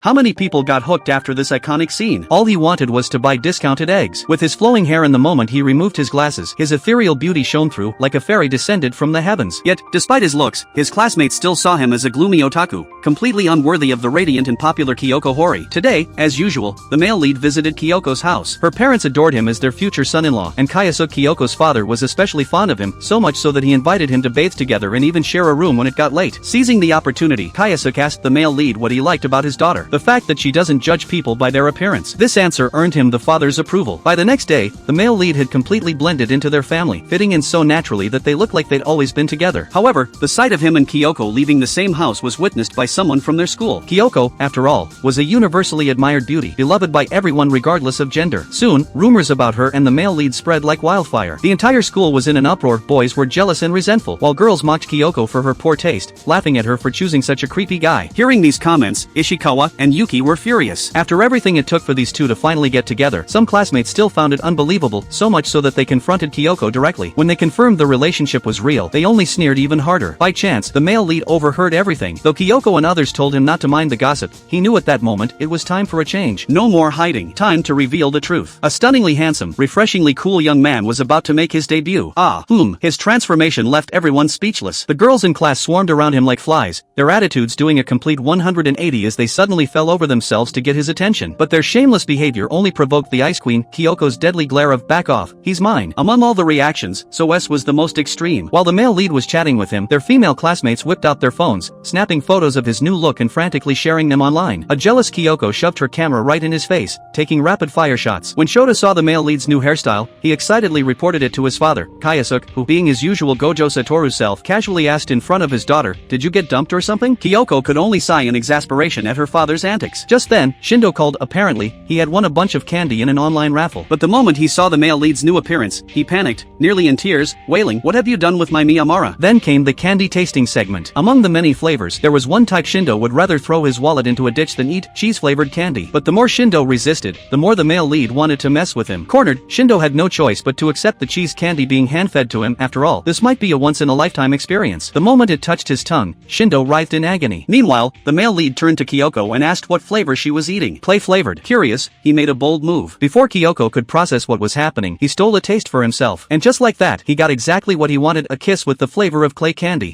How many people got hooked after this iconic scene? All he wanted was to buy discounted eggs. With his flowing hair in the moment he removed his glasses, his ethereal beauty shone through like a fairy descended from the heavens. Yet, despite his looks, his classmates still saw him as a gloomy otaku, completely unworthy of the radiant and popular Kyoko Hori. Today, as usual, the male lead visited Kyoko's house. Her parents adored him as their future son-in-law, and Kayasuke, Kyoko's father, was especially fond of him, so much so that he invited him to bathe together and even share a room when it got late. Seizing the opportunity, Kayasuke asked the male lead what he liked about his daughter. The fact that she doesn't judge people by their appearance. This answer earned him the father's approval. By the next day, the male lead had completely blended into their family, fitting in so naturally that they looked like they'd always been together. However, the sight of him and Kyoko leaving the same house was witnessed by someone from their school. Kyoko, after all, was a universally admired beauty, beloved by everyone regardless of gender. Soon, rumors about her and the male lead spread like wildfire. The entire school was in an uproar. Boys were jealous and resentful, while girls mocked Kyoko for her poor taste, laughing at her for choosing such a creepy guy. Hearing these comments, Ishikawa and Yuki were furious. After everything it took for these two to finally get together, some classmates still found it unbelievable, so much so that they confronted Kyoko directly. When they confirmed the relationship was real, they only sneered even harder. By chance, the male lead overheard everything. Though Kyoko and others told him not to mind the gossip, he knew at that moment it was time for a change. No more hiding. Time to reveal the truth. A stunningly handsome, refreshingly cool young man was about to make his debut. His transformation left everyone speechless. The girls in class swarmed around him like flies, their attitudes doing a complete 180 as they suddenly fell over themselves to get his attention. But their shameless behavior only provoked the Ice Queen, Kyoko's deadly glare of "back off, he's mine." Among all the reactions, Soes was the most extreme. While the male lead was chatting with him, their female classmates whipped out their phones, snapping photos of his new look and frantically sharing them online. A jealous Kyoko shoved her camera right in his face, taking rapid-fire shots. When Shota saw the male lead's new hairstyle, he excitedly reported it to his father, Kayasuke, who, being his usual Gojo Satoru self, casually asked in front of his daughter, "Did you get dumped or something?" Kyoko could only sigh in exasperation at her father's antics. Just then, Shindo called. Apparently, he had won a bunch of candy in an online raffle. But the moment he saw the male lead's new appearance, he panicked, nearly in tears, wailing, "What have you done with my Miyamara?" Then came the candy tasting segment. Among the many flavors, there was one type Shindo would rather throw his wallet into a ditch than eat: cheese-flavored candy. But the more Shindo resisted, the more the male lead wanted to mess with him. Cornered, Shindo had no choice but to accept the cheese candy being hand-fed to him. After all, this might be a once-in-a-lifetime experience. The moment it touched his tongue, Shindo writhed in agony. Meanwhile, the male lead turned to Kyoko and asked what flavor she was eating. Flavored. Curious, he made a bold move. Before Kyoko could process what was happening, he stole a taste for himself. And just like that, he got exactly what he wanted: a kiss with the flavor of clay candy.